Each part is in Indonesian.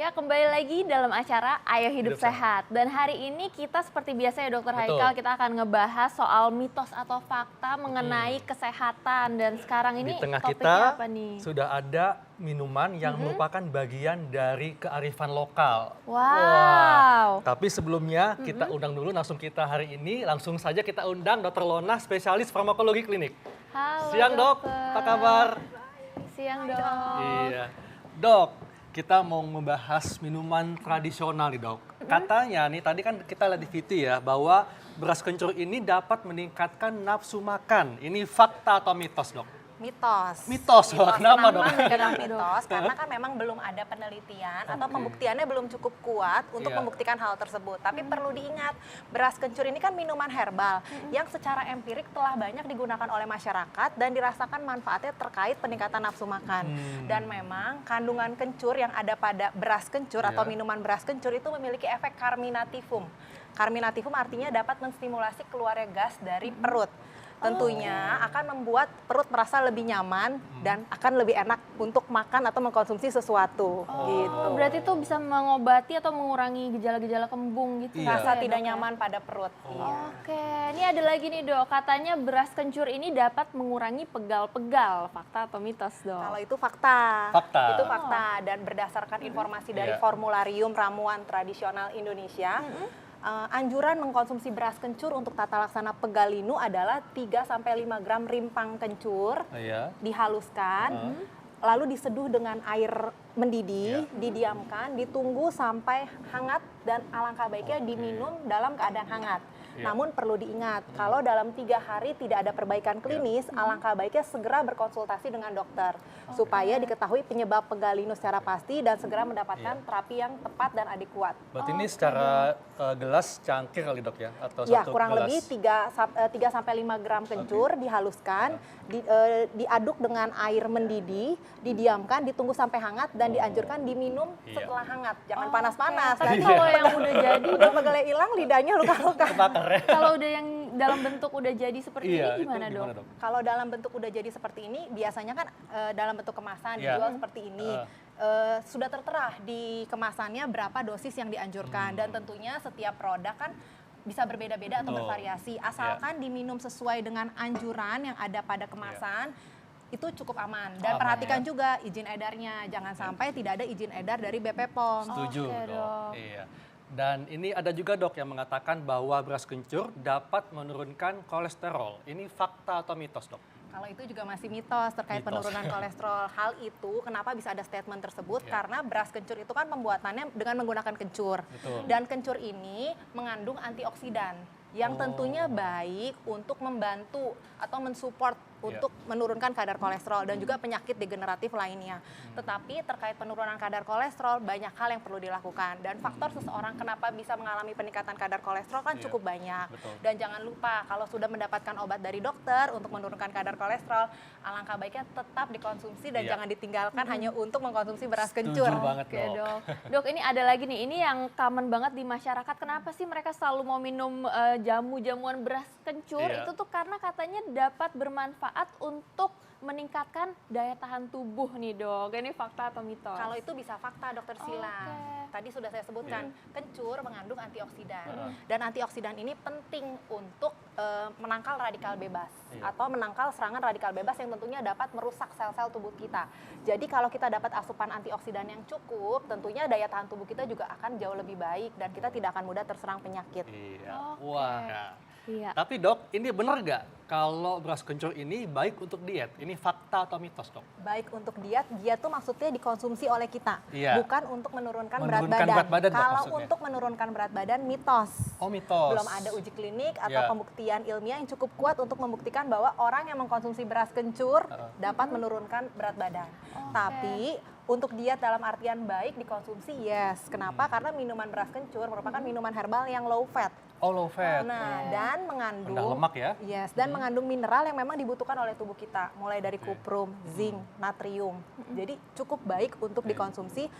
Ya, kembali lagi dalam acara Ayo Hidup Sehat. Dan hari ini kita seperti biasa ya Dokter Haikal, kita akan ngebahas soal mitos atau fakta mengenai kesehatan. Dan sekarang ini di tengah topiknya kita apa nih? sudah ada minuman yang merupakan bagian dari kearifan lokal. Wow. Tapi sebelumnya kita undang dulu kita hari ini langsung saja kita undang Dr. Lona, spesialis farmakologi klinik. Halo Siang dok, apa kabar? Siang dok. Iya, dok. Kita mau membahas minuman tradisional nih dok. Katanya nih tadi kan kita lihat di VT ya bahwa beras kencur ini dapat meningkatkan nafsu makan. Ini fakta atau mitos dok? Mitos. Mitos, wah, kenapa dok? Kenapa mitos? Karena kan memang belum ada penelitian atau pembuktiannya belum cukup kuat untuk membuktikan hal tersebut. Tapi perlu diingat, beras kencur ini kan minuman herbal yang secara empirik telah banyak digunakan oleh masyarakat dan dirasakan manfaatnya terkait peningkatan nafsu makan. Dan memang kandungan kencur yang ada pada beras kencur atau minuman beras kencur itu memiliki efek carminativum. Carminativum artinya dapat menstimulasi keluarnya gas dari perut. Tentunya akan membuat perut merasa lebih nyaman dan akan lebih enak untuk makan atau mengkonsumsi sesuatu. Gitu. Berarti itu bisa mengobati atau mengurangi gejala-gejala kembung gitu. Iya. Rasa ya, tidak Dok, ya? nyaman pada perut. Iya. Oke, ini ada lagi nih dok, katanya beras kencur ini dapat mengurangi pegal-pegal. Fakta atau mitos dok? Kalau itu fakta. Fakta. Itu fakta dan berdasarkan informasi dari Formularium Ramuan Tradisional Indonesia, anjuran mengkonsumsi beras kencur untuk tata laksana pegalinu adalah 3-5 gram rimpang kencur, dihaluskan, lalu diseduh dengan air mendidih, didiamkan, ditunggu sampai hangat dan alangkah baiknya diminum dalam keadaan hangat. Namun perlu diingat, kalau dalam 3 hari tidak ada perbaikan klinis, alangkah baiknya segera berkonsultasi dengan dokter supaya diketahui penyebab pegalinu secara pasti dan segera mendapatkan terapi yang tepat dan adekuat. Berarti ini secara gelas cangkir kali dok ya? Atau Ya, satu kurang gelas? lebih 3-5 gram kencur dihaluskan, diaduk dengan air mendidih, didiamkan, ditunggu sampai hangat dan dianjurkan diminum setelah hangat. Jangan panas-panas. Tapi Nanti kalau yang udah jadi, udah pegelnya hilang, lidahnya luka-luka. kalau udah yang dalam bentuk udah jadi seperti ini gimana itu dok? Kalau dalam bentuk udah jadi seperti ini, biasanya kan dalam bentuk kemasan dijual seperti ini. Sudah tertera di kemasannya berapa dosis yang dianjurkan dan tentunya setiap produk kan bisa berbeda-beda atau bervariasi. Asalkan diminum sesuai dengan anjuran yang ada pada kemasan, itu cukup aman. Dan perhatikan juga izin edarnya, jangan sampai tidak ada izin edar dari BP POM. Setuju Oke, dok. dok. Iya. Dan ini ada juga dok yang mengatakan bahwa beras kencur dapat menurunkan kolesterol. Ini fakta atau mitos dok? Kalau itu juga masih mitos terkait penurunan kolesterol. Hal itu kenapa bisa ada statement tersebut? Karena beras kencur itu kan pembuatannya dengan menggunakan kencur. Dan kencur ini mengandung antioksidan yang tentunya baik untuk membantu atau mensupport untuk menurunkan kadar kolesterol dan juga penyakit degeneratif lainnya. Tetapi terkait penurunan kadar kolesterol banyak hal yang perlu dilakukan dan faktor seseorang kenapa bisa mengalami peningkatan kadar kolesterol kan cukup banyak. Dan jangan lupa kalau sudah mendapatkan obat dari dokter untuk menurunkan kadar kolesterol, alangkah baiknya tetap dikonsumsi dan jangan ditinggalkan hanya untuk mengkonsumsi beras kencur. Setuju banget Oke, dok. dok. Dok, ini ada lagi nih, ini yang common banget di masyarakat. Kenapa sih mereka selalu mau minum jamu-jamuan beras kencur? Itu tuh karena katanya dapat bermanfaat untuk meningkatkan daya tahan tubuh nih dok. Ini fakta atau mitos? Kalau itu bisa fakta dokter Sila. Tadi sudah saya sebutkan, kencur mengandung antioksidan. Dan antioksidan ini penting untuk menangkal radikal bebas atau menangkal serangan radikal bebas yang tentunya dapat merusak sel-sel tubuh kita. Jadi kalau kita dapat asupan antioksidan yang cukup, tentunya daya tahan tubuh kita juga akan jauh lebih baik dan kita tidak akan mudah terserang penyakit. Iya. Wah. Iya. Tapi dok, ini benar nggak kalau beras kencur ini baik untuk diet? Ini fakta atau mitos dok? Baik untuk diet tuh maksudnya dikonsumsi oleh kita, bukan untuk menurunkan berat Menurunkan badan. berat badan, Dok, Kalau maksudnya? untuk menurunkan berat badan, mitos. Oh mitos. Belum ada uji klinik atau pembuktian ilmiah yang cukup kuat untuk membuktikan bahwa orang yang mengkonsumsi beras kencur dapat menurunkan berat badan. Tapi untuk diet dalam artian baik dikonsumsi, yes. Kenapa? Karena minuman beras kencur merupakan minuman herbal yang low fat. Oh low fat. Nah, dan mengandung rendah lemak ya? Yes, dan mengandung mineral yang memang dibutuhkan oleh tubuh kita, mulai dari kuprum, zinc, natrium. Jadi cukup baik untuk dikonsumsi,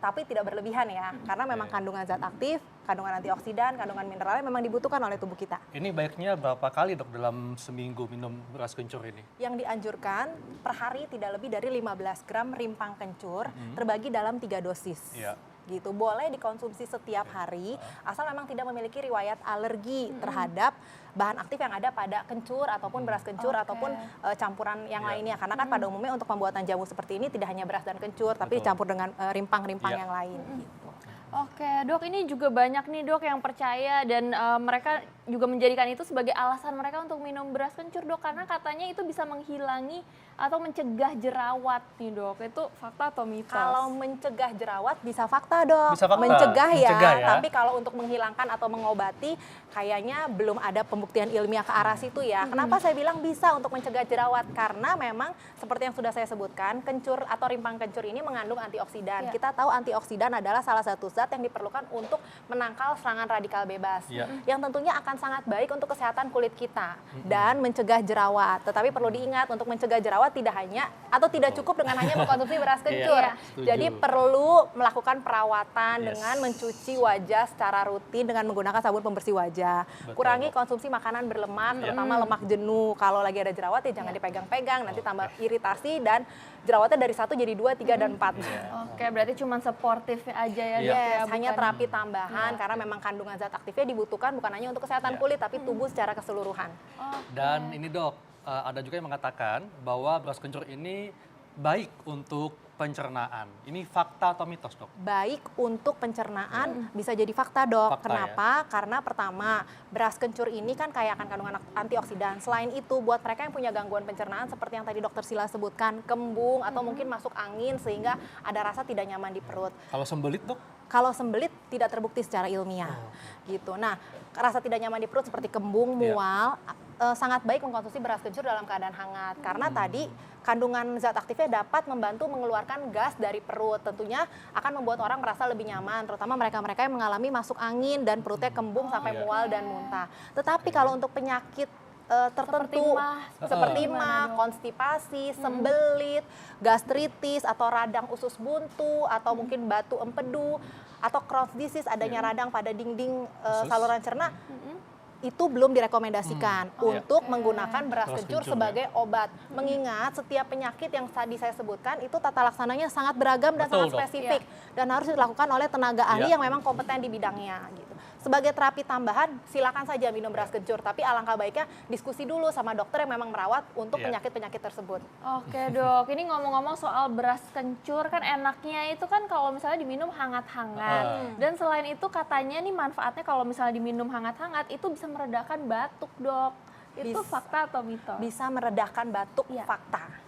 tapi tidak berlebihan ya, karena memang kandungan zat aktif kandungan antioksidan, kandungan mineralnya memang dibutuhkan oleh tubuh kita. Ini baiknya berapa kali dok dalam seminggu minum beras kencur ini? Yang dianjurkan per hari tidak lebih dari 15 gram rimpang kencur terbagi dalam 3 dosis. Iya. Gitu, boleh dikonsumsi setiap hari asal memang tidak memiliki riwayat alergi terhadap bahan aktif yang ada pada kencur ataupun beras kencur ataupun campuran yang lainnya, karena kan pada umumnya untuk pembuatan jamu seperti ini tidak hanya beras dan kencur tapi dicampur dengan rimpang-rimpang yang lain gitu. Oke, dok, ini juga banyak nih dok yang percaya dan mereka juga menjadikan itu sebagai alasan mereka untuk minum beras kencur dok, karena katanya itu bisa menghilangi atau mencegah jerawat nih dok. Itu fakta atau mitos? Kalau mencegah jerawat bisa fakta dok, Bisa fakta. mencegah ya, tapi ya. kalau untuk menghilangkan atau mengobati kayaknya belum ada pembuktian ilmiah ke arah situ ya. Kenapa saya bilang bisa untuk mencegah jerawat? Karena memang seperti yang sudah saya sebutkan, kencur atau rimpang kencur ini mengandung antioksidan. Kita tahu antioksidan adalah salah satu zat yang diperlukan untuk menangkal serangan radikal bebas, yang tentunya akan sangat baik untuk kesehatan kulit kita dan mencegah jerawat. Tetapi perlu diingat, untuk mencegah jerawat tidak hanya atau tidak cukup dengan hanya mengkonsumsi beras kencur. Jadi perlu melakukan perawatan dengan mencuci wajah secara rutin dengan menggunakan sabun pembersih wajah. Kurangi konsumsi makanan berlemak, terutama lemak jenuh. Kalau lagi ada jerawat ya jangan dipegang-pegang, nanti tambah iritasi dan jerawatnya dari 1 jadi 2, 3, dan 4. Oke, berarti cuma sportifnya aja ya dok ya? Hanya terapi tambahan karena memang kandungan zat aktifnya dibutuhkan bukan hanya untuk kesehatan kulit tapi tubuh secara keseluruhan. Dan ini dok, ada juga yang mengatakan bahwa beras kencur ini baik untuk pencernaan. Ini fakta atau mitos dok? Baik untuk pencernaan bisa jadi fakta dok. Fakta, Kenapa? Karena pertama, beras kencur ini kan kaya akan kandungan antioksidan. Selain itu, buat mereka yang punya gangguan pencernaan seperti yang tadi dokter Sila sebutkan, kembung atau mungkin masuk angin sehingga ada rasa tidak nyaman di perut. Kalau sembelit dok? Kalau sembelit tidak terbukti secara ilmiah, gitu. Nah, rasa tidak nyaman di perut seperti kembung, mual, sangat baik mengkonsumsi beras kencur dalam keadaan hangat. Karena tadi kandungan zat aktifnya dapat membantu mengeluarkan gas dari perut. Tentunya akan membuat orang merasa lebih nyaman, terutama mereka-mereka yang mengalami masuk angin dan perutnya kembung sampai mual dan muntah. Tetapi kalau untuk penyakit tertentu seperti mah, konstipasi, sembelit, gastritis atau radang usus buntu atau mungkin batu empedu atau Crohn's disease, adanya radang pada dinding saluran cerna, itu belum direkomendasikan untuk menggunakan beras kencur sebagai obat. Mengingat setiap penyakit yang tadi saya sebutkan itu tata laksananya sangat beragam dan sangat spesifik dan harus dilakukan oleh tenaga ahli yang memang kompeten di bidangnya gitu. Sebagai terapi tambahan silakan saja minum beras kencur, tapi alangkah baiknya diskusi dulu sama dokter yang memang merawat untuk penyakit-penyakit tersebut. Oke dok, ini ngomong-ngomong soal beras kencur, kan enaknya itu kan kalau misalnya diminum hangat-hangat. Dan selain itu katanya nih manfaatnya kalau misalnya diminum hangat-hangat itu bisa meredakan batuk dok. Itu fakta atau mitos? Bisa meredakan batuk, fakta.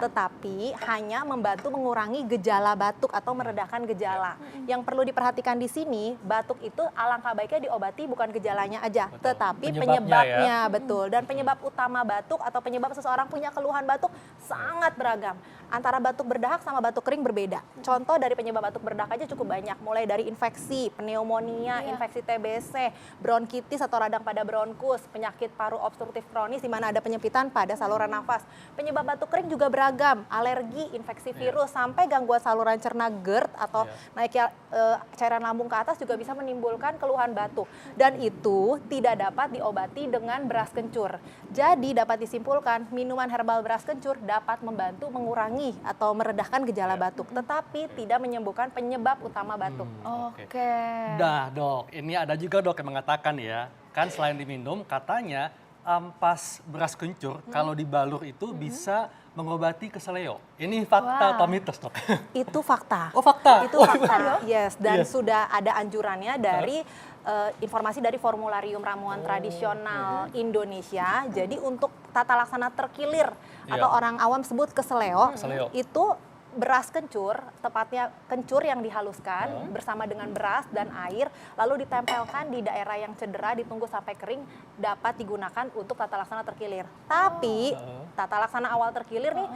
Tetapi hanya membantu mengurangi gejala batuk atau meredakan gejala. Yang perlu diperhatikan di sini, batuk itu alangkah baiknya diobati bukan gejalanya aja, tetapi penyebabnya. Betul. Dan penyebab utama batuk atau penyebab seseorang punya keluhan batuk sangat beragam. Antara batuk berdahak sama batuk kering berbeda. Contoh dari penyebab batuk berdahak aja cukup banyak, mulai dari infeksi, pneumonia, infeksi TBC, bronkitis atau radang pada bronkus, penyakit paru obstruktif kronis di mana ada penyempitan pada saluran nafas. Penyebab batuk kering juga beragam, alergi, infeksi virus, sampai gangguan saluran cerna GERD atau naiknya cairan lambung ke atas juga bisa menimbulkan keluhan batuk. Dan itu tidak dapat diobati dengan beras kencur. Jadi dapat disimpulkan minuman herbal beras kencur dapat membantu mengurangi atau meredahkan gejala batuk, tetapi tidak menyembuhkan penyebab utama batuk. Oke. Dah dok, ini ada juga dok yang mengatakan ya, kan selain diminum katanya ampas beras kencur kalau dibalur itu bisa mengobati keseleo. Ini fakta atau mitos dok? Itu fakta. Oh fakta? Itu fakta, yes. Dan sudah ada anjurannya dari informasi dari Formularium Ramuan Tradisional Indonesia. Jadi untuk tata laksana terkilir atau orang awam sebut keseleo, itu beras kencur, tepatnya kencur yang dihaluskan bersama dengan beras dan air, lalu ditempelkan di daerah yang cedera, ditunggu sampai kering, dapat digunakan untuk tata laksana terkilir. Tapi tata laksana awal terkilir nih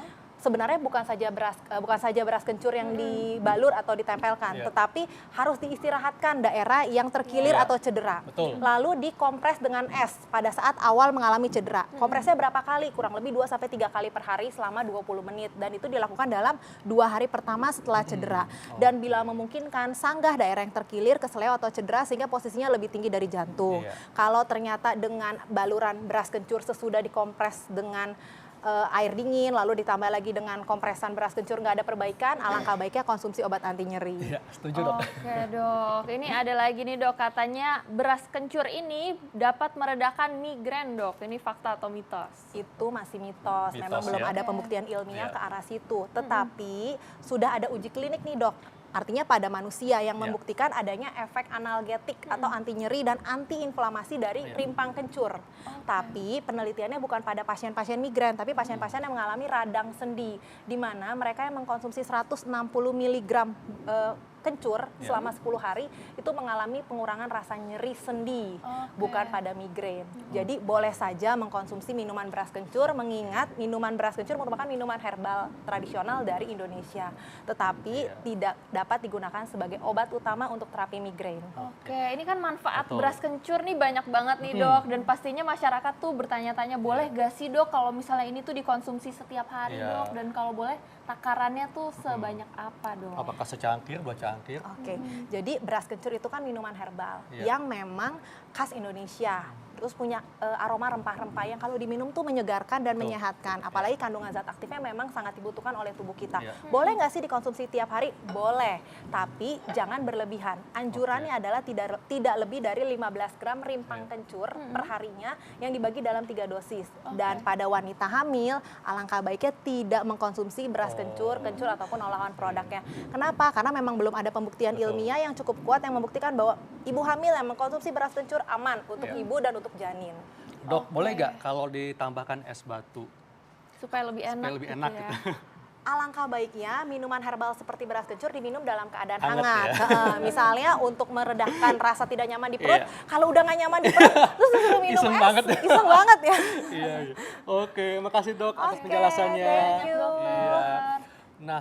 sebenarnya bukan saja beras kencur yang dibalur atau ditempelkan, tetapi harus diistirahatkan daerah yang terkilir atau cedera. Betul. Lalu dikompres dengan es pada saat awal mengalami cedera. Kompresnya berapa kali? Kurang lebih 2-3 kali per hari selama 20 menit. Dan itu dilakukan dalam 2 hari pertama setelah cedera. Dan bila memungkinkan, sanggah daerah yang terkilir, kesleo atau cedera sehingga posisinya lebih tinggi dari jantung. Kalau ternyata dengan baluran beras kencur sesudah dikompres dengan air dingin, lalu ditambah lagi dengan kompresan beras kencur nggak ada perbaikan, alangkah baiknya konsumsi obat anti nyeri. Iya, setuju dok. Oke dok, ini ada lagi nih dok, katanya beras kencur ini dapat meredakan migrain dok, ini fakta atau mitos? Itu masih mitos, memang belum ada pembuktian ilmiah ke arah situ. Tetapi sudah ada uji klinik nih dok. Artinya pada manusia yang membuktikan adanya efek analgetik atau anti nyeri dan anti inflamasi dari rimpang kencur. Tapi penelitiannya bukan pada pasien-pasien migrain, tapi pasien-pasien yang mengalami radang sendi, di mana mereka yang mengkonsumsi 160 mg kencur selama 10 hari itu mengalami pengurangan rasa nyeri sendi, bukan pada migrain. Jadi boleh saja mengkonsumsi minuman beras kencur, mengingat minuman beras kencur merupakan minuman herbal tradisional dari Indonesia, tetapi tidak dapat digunakan sebagai obat utama untuk terapi migrain. Oke, ini kan manfaat beras kencur nih banyak banget nih dok, dan pastinya masyarakat tuh bertanya-tanya, boleh gak sih dok kalau misalnya ini tuh dikonsumsi setiap hari dok, dan kalau boleh takarannya tuh sebanyak apa dok? Apakah secangkir, 2 cangkir? Oke, jadi beras kencur itu kan minuman herbal yang memang khas Indonesia. Terus punya aroma rempah-rempah yang kalau diminum tuh menyegarkan dan menyehatkan. Apalagi kandungan zat aktifnya memang sangat dibutuhkan oleh tubuh kita. Boleh nggak sih dikonsumsi tiap hari? Boleh, tapi jangan berlebihan. Anjurannya adalah tidak lebih dari 15 gram rimpang kencur per harinya yang dibagi dalam 3 dosis. Dan pada wanita hamil, alangkah baiknya tidak mengkonsumsi beras kencur ataupun olahan produknya. Kenapa? Karena memang belum ada pembuktian ilmiah yang cukup kuat yang membuktikan bahwa ibu hamil yang mengkonsumsi beras kencur aman untuk ibu dan untuk janin. Dok, boleh nggak kalau ditambahkan es batu? Supaya lebih enak, Supaya lebih enak ya. gitu. Alangkah baiknya minuman herbal seperti beras kencur diminum dalam keadaan Hangat, hangat. Misalnya untuk meredahkan rasa tidak nyaman di perut. Kalau udah nggak nyaman di perut, terus disuruh minum Iseng es. banget ya. Iseng banget ya. Iya. Oke, makasih dok atas penjelasannya. Thank you. Iya. Nah.